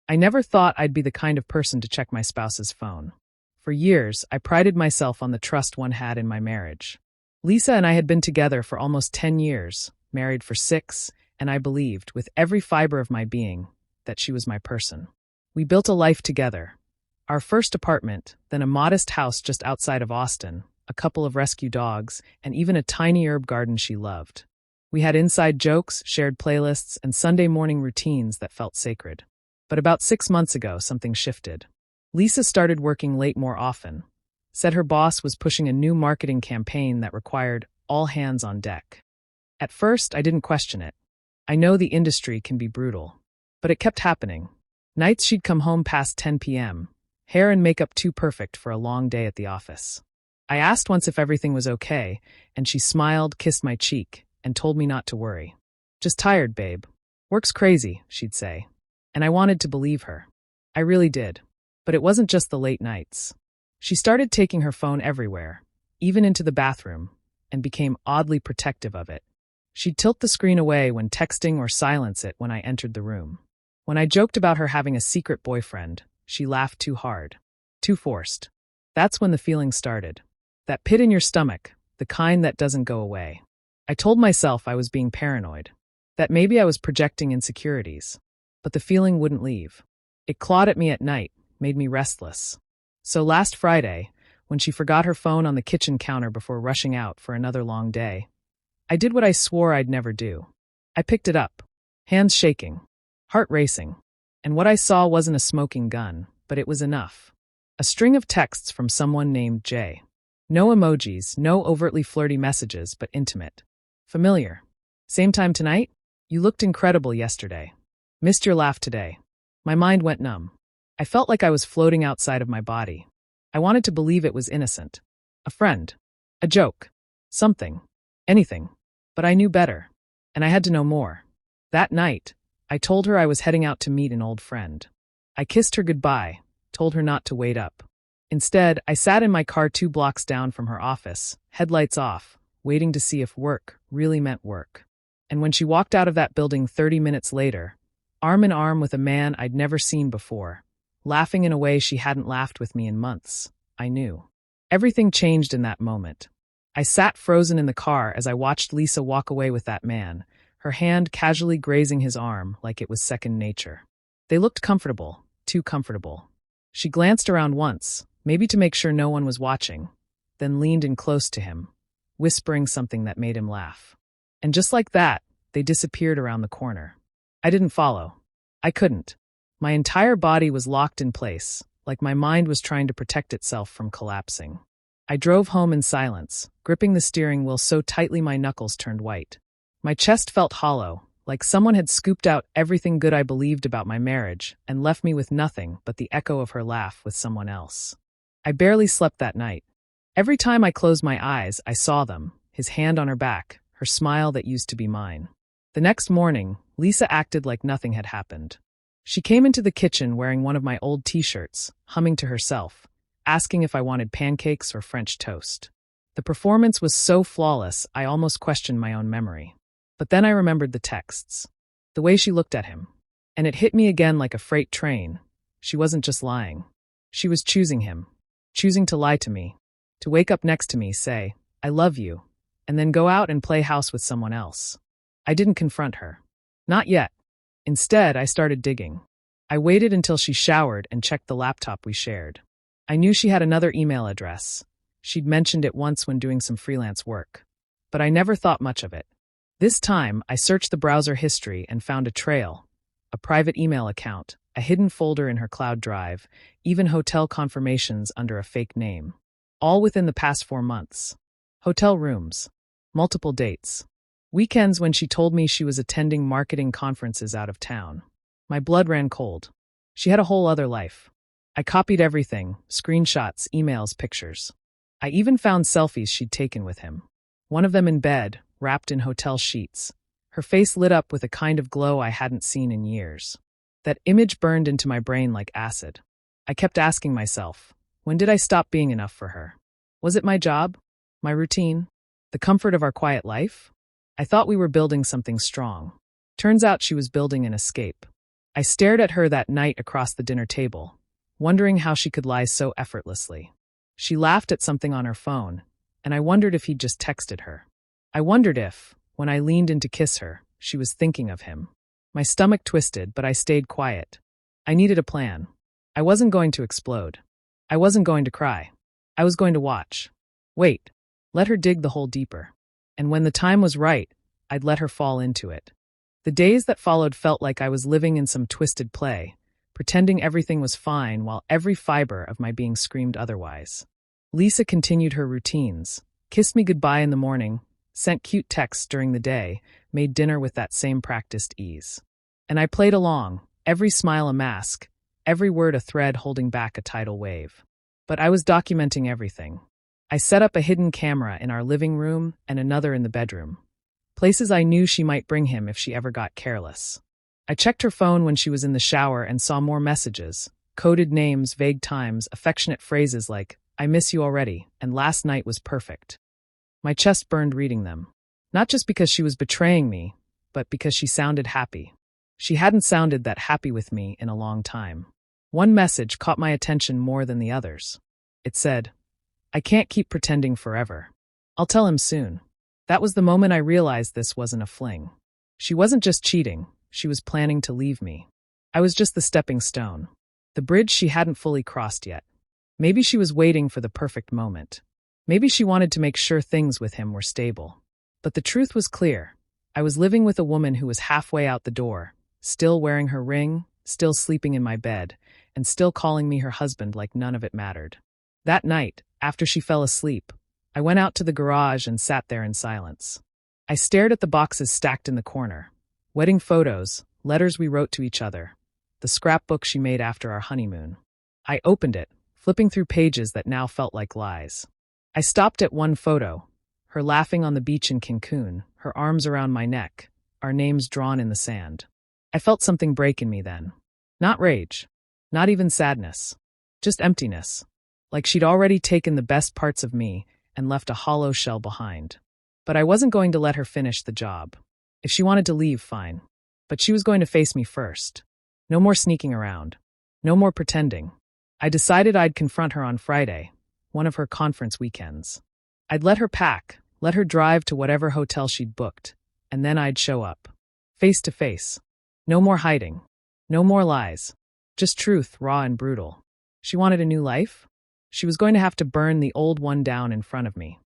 I never thought I'd be the kind of person to check my spouse's phone. For years, I prided myself on the trust one had in my marriage. Lisa and I had been together for almost 10 years, married for 6, and I believed, with every fiber of my being, that she was my person. We built a life together. Our first apartment, then a modest house just outside of Austin, a couple of rescue dogs, and even a tiny herb garden she loved. We had inside jokes, shared playlists, and Sunday morning routines that felt sacred. But about 6 months ago, something shifted. Lisa started working late more often. Said her boss was pushing a new marketing campaign that required all hands on deck. At first, I didn't question it. I know the industry can be brutal. But it kept happening. Nights she'd come home past 10 p.m., hair and makeup too perfect for a long day at the office. I asked once if everything was okay, and she smiled, kissed my cheek, and told me not to worry. Just tired, babe. Work's crazy, she'd say. And I wanted to believe her. I really did. But it wasn't just the late nights. She started taking her phone everywhere, even into the bathroom, and became oddly protective of it. She'd tilt the screen away when texting or silence it when I entered the room. When I joked about her having a secret boyfriend, she laughed too hard, too forced. That's when the feeling started. That pit in your stomach, the kind that doesn't go away. I told myself I was being paranoid, that maybe I was projecting insecurities. But the feeling wouldn't leave. It clawed at me at night, made me restless. So last Friday, when she forgot her phone on the kitchen counter before rushing out for another long day, I did what I swore I'd never do. I picked it up, hands shaking, heart racing, and what I saw wasn't a smoking gun, but it was enough. A string of texts from someone named Jay. No emojis, no overtly flirty messages, but intimate. Familiar. Same time tonight? You looked incredible yesterday. Missed your laugh today. My mind went numb. I felt like I was floating outside of my body. I wanted to believe it was innocent. A friend. A joke. Something. Anything. But I knew better. And I had to know more. That night, I told her I was heading out to meet an old friend. I kissed her goodbye, told her not to wait up. Instead, I sat in my car 2 blocks down from her office, headlights off, waiting to see if work really meant work. And when she walked out of that building 30 minutes later, arm in arm with a man I'd never seen before, laughing in a way she hadn't laughed with me in months, I knew. Everything changed in that moment. I sat frozen in the car as I watched Lisa walk away with that man, her hand casually grazing his arm like it was second nature. They looked comfortable, too comfortable. She glanced around once, maybe to make sure no one was watching, then leaned in close to him, whispering something that made him laugh. And just like that, they disappeared around the corner. I didn't follow. I couldn't. My entire body was locked in place, like my mind was trying to protect itself from collapsing. I drove home in silence, gripping the steering wheel so tightly my knuckles turned white. My chest felt hollow, like someone had scooped out everything good I believed about my marriage and left me with nothing but the echo of her laugh with someone else. I barely slept that night. Every time I closed my eyes, I saw them, his hand on her back, her smile that used to be mine. The next morning, Lisa acted like nothing had happened. She came into the kitchen wearing one of my old t-shirts, humming to herself, asking if I wanted pancakes or French toast. The performance was so flawless, I almost questioned my own memory. But then I remembered the texts, the way she looked at him. And it hit me again like a freight train. She wasn't just lying. She was choosing him, choosing to lie to me, to wake up next to me, say, "I love you," and then go out and play house with someone else. I didn't confront her. Not yet. Instead, I started digging. I waited until she showered and checked the laptop we shared. I knew she had another email address. She'd mentioned it once when doing some freelance work. But I never thought much of it. This time, I searched the browser history and found a trail, a private email account, a hidden folder in her cloud drive, even hotel confirmations under a fake name. All within the past 4 months. Hotel rooms. Multiple dates. Weekends when she told me she was attending marketing conferences out of town. My blood ran cold. She had a whole other life. I copied everything, screenshots, emails, pictures. I even found selfies she'd taken with him. One of them in bed, wrapped in hotel sheets. Her face lit up with a kind of glow I hadn't seen in years. That image burned into my brain like acid. I kept asking myself, when did I stop being enough for her? Was it my job? My routine? The comfort of our quiet life? I thought we were building something strong. Turns out she was building an escape. I stared at her that night across the dinner table, wondering how she could lie so effortlessly. She laughed at something on her phone, and I wondered if he'd just texted her. I wondered if, when I leaned in to kiss her, she was thinking of him. My stomach twisted, but I stayed quiet. I needed a plan. I wasn't going to explode. I wasn't going to cry. I was going to watch. Wait. Let her dig the hole deeper. And when the time was right, I'd let her fall into it. The days that followed felt like I was living in some twisted play, pretending everything was fine while every fiber of my being screamed otherwise. Lisa continued her routines, kissed me goodbye in the morning, sent cute texts during the day, made dinner with that same practiced ease. And I played along, every smile a mask, every word a thread holding back a tidal wave. But I was documenting everything. I set up a hidden camera in our living room and another in the bedroom. Places I knew she might bring him if she ever got careless. I checked her phone when she was in the shower and saw more messages, coded names, vague times, affectionate phrases like, "I miss you already," and "last night was perfect." My chest burned reading them. Not just because she was betraying me, but because she sounded happy. She hadn't sounded that happy with me in a long time. One message caught my attention more than the others. It said, "I can't keep pretending forever. I'll tell him soon." That was the moment I realized this wasn't a fling. She wasn't just cheating, she was planning to leave me. I was just the stepping stone, the bridge she hadn't fully crossed yet. Maybe she was waiting for the perfect moment. Maybe she wanted to make sure things with him were stable. But the truth was clear. I was living with a woman who was halfway out the door, still wearing her ring, still sleeping in my bed, and still calling me her husband like none of it mattered. That night, after she fell asleep, I went out to the garage and sat there in silence. I stared at the boxes stacked in the corner. Wedding photos, letters we wrote to each other, the scrapbook she made after our honeymoon. I opened it, flipping through pages that now felt like lies. I stopped at one photo, her laughing on the beach in Cancun, her arms around my neck, our names drawn in the sand. I felt something break in me then. Not rage, not even sadness, just emptiness. Like she'd already taken the best parts of me and left a hollow shell behind. But I wasn't going to let her finish the job. If she wanted to leave, fine. But she was going to face me first. No more sneaking around. No more pretending. I decided I'd confront her on Friday, one of her conference weekends. I'd let her pack, let her drive to whatever hotel she'd booked, and then I'd show up. Face to face. No more hiding. No more lies. Just truth, raw and brutal. She wanted a new life? She was going to have to burn the old one down in front of me.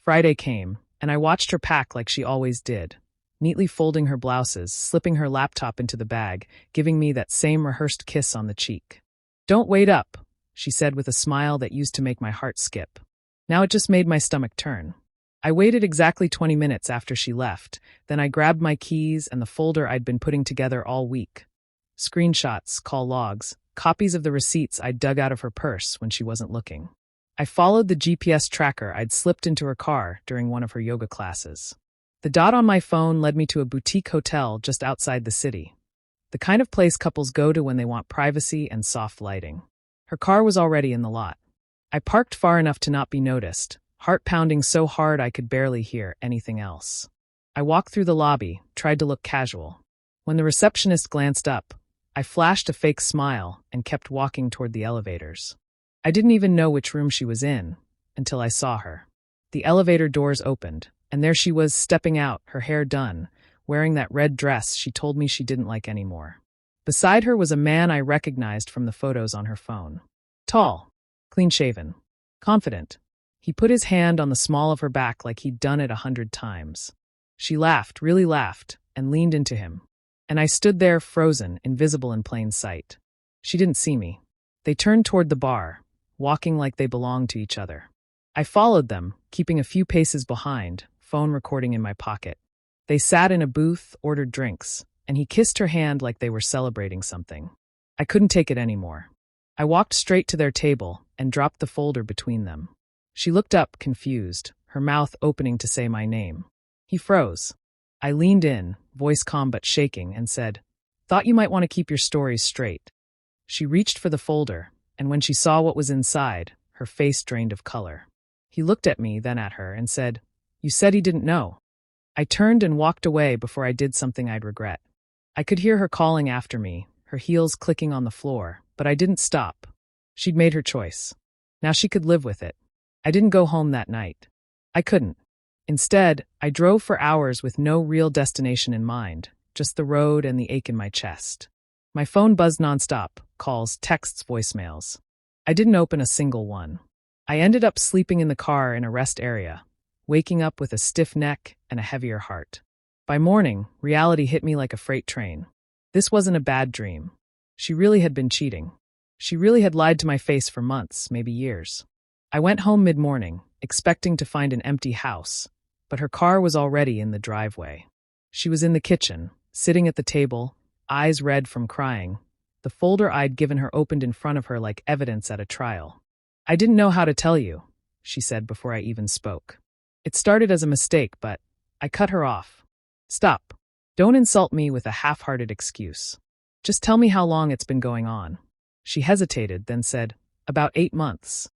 Friday came, and I watched her pack like she always did, neatly folding her blouses, slipping her laptop into the bag, giving me that same rehearsed kiss on the cheek. "Don't wait up," she said with a smile that used to make my heart skip. Now it just made my stomach turn. I waited exactly 20 minutes after she left, then I grabbed my keys and the folder I'd been putting together all week. Screenshots, call logs, copies of the receipts I'd dug out of her purse when she wasn't looking. I followed the GPS tracker I'd slipped into her car during one of her yoga classes. The dot on my phone led me to a boutique hotel just outside the city. The kind of place couples go to when they want privacy and soft lighting. Her car was already in the lot. I parked far enough to not be noticed, heart pounding so hard I could barely hear anything else. I walked through the lobby, tried to look casual. When the receptionist glanced up, I flashed a fake smile and kept walking toward the elevators. I didn't even know which room she was in until I saw her. The elevator doors opened, and there she was stepping out, her hair done, wearing that red dress she told me she didn't like anymore. Beside her was a man I recognized from the photos on her phone. Tall, clean-shaven, confident. He put his hand on the small of her back like he'd done it 100 times. She laughed, really laughed, and leaned into him. And I stood there frozen, invisible in plain sight. She didn't see me. They turned toward the bar, walking like they belonged to each other. I followed them, keeping a few paces behind, phone recording in my pocket. They sat in a booth, ordered drinks, and he kissed her hand like they were celebrating something. I couldn't take it anymore. I walked straight to their table and dropped the folder between them. She looked up, confused, her mouth opening to say my name. He froze. I leaned in, voice calm but shaking, and said, "Thought you might want to keep your stories straight." She reached for the folder, and when she saw what was inside, her face drained of color. He looked at me, then at her, and said, "You said he didn't know." I turned and walked away before I did something I'd regret. I could hear her calling after me, her heels clicking on the floor, but I didn't stop. She'd made her choice. Now she could live with it. I didn't go home that night. I couldn't. Instead, I drove for hours with no real destination in mind, just the road and the ache in my chest. My phone buzzed nonstop, calls, texts, voicemails. I didn't open a single one. I ended up sleeping in the car in a rest area, waking up with a stiff neck and a heavier heart. By morning, reality hit me like a freight train. This wasn't a bad dream. She really had been cheating. She really had lied to my face for months, maybe years. I went home mid-morning, expecting to find an empty house, but her car was already in the driveway. She was in the kitchen, sitting at the table, eyes red from crying. The folder I'd given her opened in front of her like evidence at a trial. "I didn't know how to tell you," she said before I even spoke. It started as a mistake, but I cut her off. "Stop. Don't insult me with a half-hearted excuse. Just tell me how long it's been going on." She hesitated, then said, "About 8 months.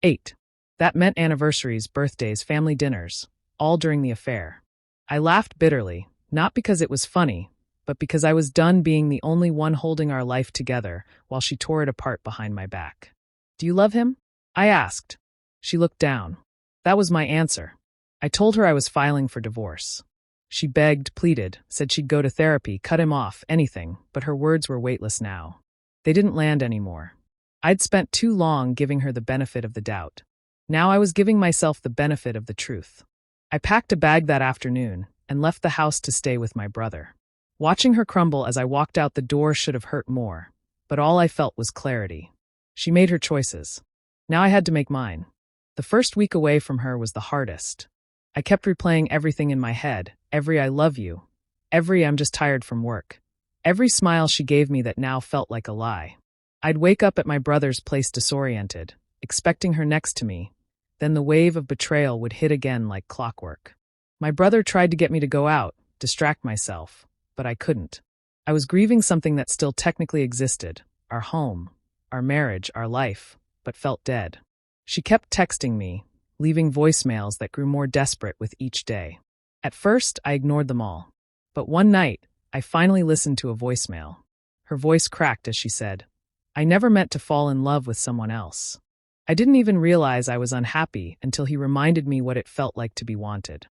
8. That meant anniversaries, birthdays, family dinners, all during the affair." I laughed bitterly, not because it was funny, but because I was done being the only one holding our life together while she tore it apart behind my back. "Do you love him?" I asked. She looked down. That was my answer. I told her I was filing for divorce. She begged, pleaded, said she'd go to therapy, cut him off, anything, but her words were weightless now. They didn't land anymore. I'd spent too long giving her the benefit of the doubt. Now I was giving myself the benefit of the truth. I packed a bag that afternoon and left the house to stay with my brother. Watching her crumble as I walked out the door should have hurt more, but all I felt was clarity. She made her choices. Now I had to make mine. The first week away from her was the hardest. I kept replaying everything in my head, every "I love you," every "I'm just tired from work," every smile she gave me that now felt like a lie. I'd wake up at my brother's place disoriented, expecting her next to me. Then the wave of betrayal would hit again like clockwork. My brother tried to get me to go out, distract myself, but I couldn't. I was grieving something that still technically existed, our home, our marriage, our life, but felt dead. She kept texting me, leaving voicemails that grew more desperate with each day. At first, I ignored them all. But one night, I finally listened to a voicemail. Her voice cracked as she said, "I never meant to fall in love with someone else." I didn't even realize I was unhappy until he reminded me what it felt like to be wanted.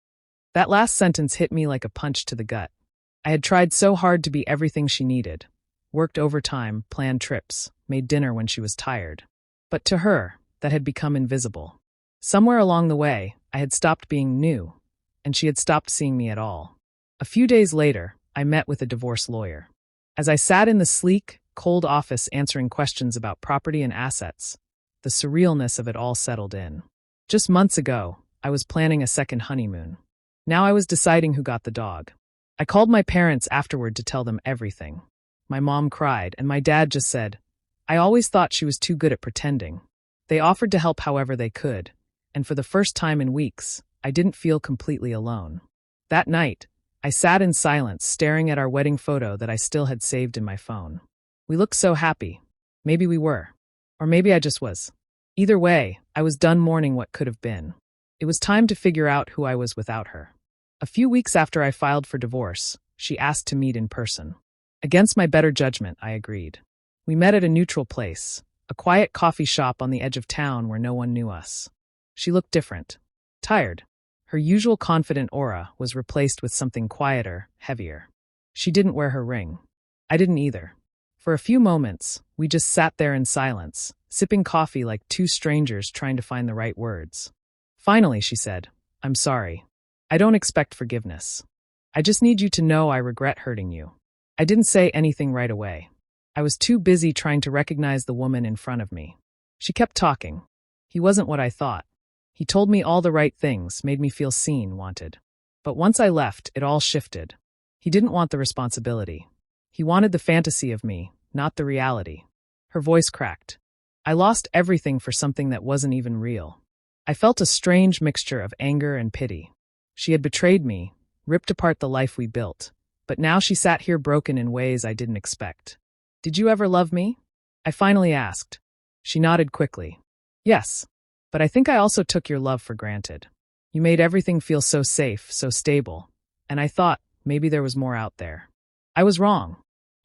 That last sentence hit me like a punch to the gut. I had tried so hard to be everything she needed, worked overtime, planned trips, made dinner when she was tired. But to her, that had become invisible. Somewhere along the way, I had stopped being new, and she had stopped seeing me at all. A few days later, I met with a divorce lawyer. As I sat in the sleek, cold office answering questions about property and assets, the surrealness of it all settled in. Just months ago, I was planning a second honeymoon. Now I was deciding who got the dog. I called my parents afterward to tell them everything. My mom cried, and my dad just said, "I always thought she was too good at pretending." They offered to help however they could, and for the first time in weeks, I didn't feel completely alone. That night, I sat in silence staring at our wedding photo that I still had saved in my phone. We looked so happy. Maybe we were. Or maybe I just was. Either way, I was done mourning what could have been. It was time to figure out who I was without her. A few weeks after I filed for divorce, she asked to meet in person. Against my better judgment, I agreed. We met at a neutral place, a quiet coffee shop on the edge of town where no one knew us. She looked different. Tired. Her usual confident aura was replaced with something quieter, heavier. She didn't wear her ring. I didn't either. For a few moments, we just sat there in silence, sipping coffee like two strangers trying to find the right words. Finally, she said, "I'm sorry. I don't expect forgiveness. I just need you to know I regret hurting you." I didn't say anything right away. I was too busy trying to recognize the woman in front of me. She kept talking. He wasn't what I thought. He told me all the right things, made me feel seen, wanted. But once I left, it all shifted. He didn't want the responsibility. He wanted the fantasy of me, not the reality. Her voice cracked. I lost everything for something that wasn't even real. I felt a strange mixture of anger and pity. She had betrayed me, ripped apart the life we built, but now she sat here broken in ways I didn't expect. "Did you ever love me?" I finally asked. She nodded quickly. "Yes, but I think I also took your love for granted. You made everything feel so safe, so stable, and I thought maybe there was more out there. I was wrong.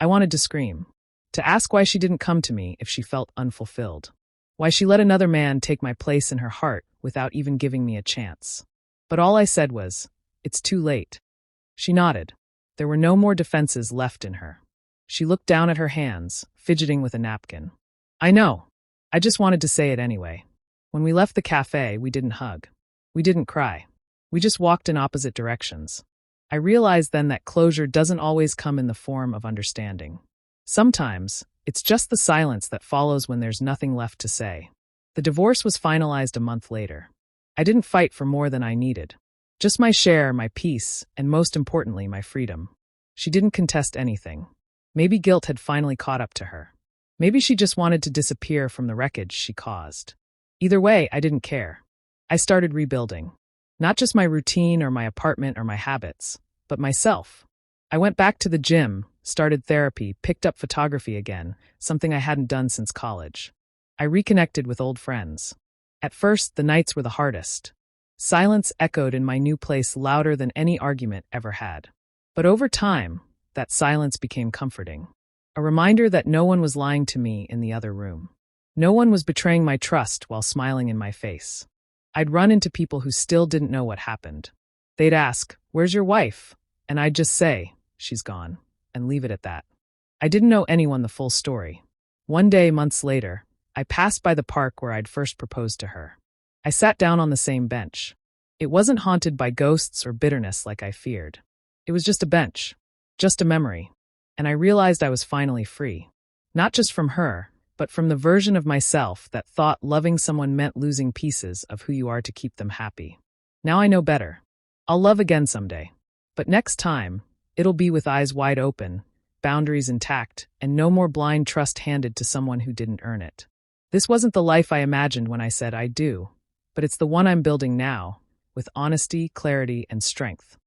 I wanted to scream. To ask why she didn't come to me if she felt unfulfilled. Why she let another man take my place in her heart without even giving me a chance. But all I said was, "It's too late." She nodded. There were no more defenses left in her. She looked down at her hands, fidgeting with a napkin. "I know. I just wanted to say it anyway. When we left the cafe, we didn't hug. We didn't cry. We just walked in opposite directions." I realized then that closure doesn't always come in the form of understanding. Sometimes, it's just the silence that follows when there's nothing left to say. The divorce was finalized a month later. I didn't fight for more than I needed. Just my share, my peace, and most importantly, my freedom. She didn't contest anything. Maybe guilt had finally caught up to her. Maybe she just wanted to disappear from the wreckage she caused. Either way, I didn't care. I started rebuilding. Not just my routine or my apartment or my habits, but myself. I went back to the gym, started therapy, picked up photography again, something I hadn't done since college. I reconnected with old friends. At first, the nights were the hardest. Silence echoed in my new place louder than any argument ever had. But over time, that silence became comforting. A reminder that no one was lying to me in the other room. No one was betraying my trust while smiling in my face. I'd run into people who still didn't know what happened. They'd ask, "Where's your wife?" And I'd just say, "She's gone," and leave it at that. I didn't know anyone the full story. One day, months later, I passed by the park where I'd first proposed to her. I sat down on the same bench. It wasn't haunted by ghosts or bitterness like I feared. It was just a bench, just a memory. And I realized I was finally free. Not just from her, but from the version of myself that thought loving someone meant losing pieces of who you are to keep them happy. Now I know better. I'll love again someday. But next time, it'll be with eyes wide open, boundaries intact, and no more blind trust handed to someone who didn't earn it. This wasn't the life I imagined when I said I do, but it's the one I'm building now, with honesty, clarity, and strength.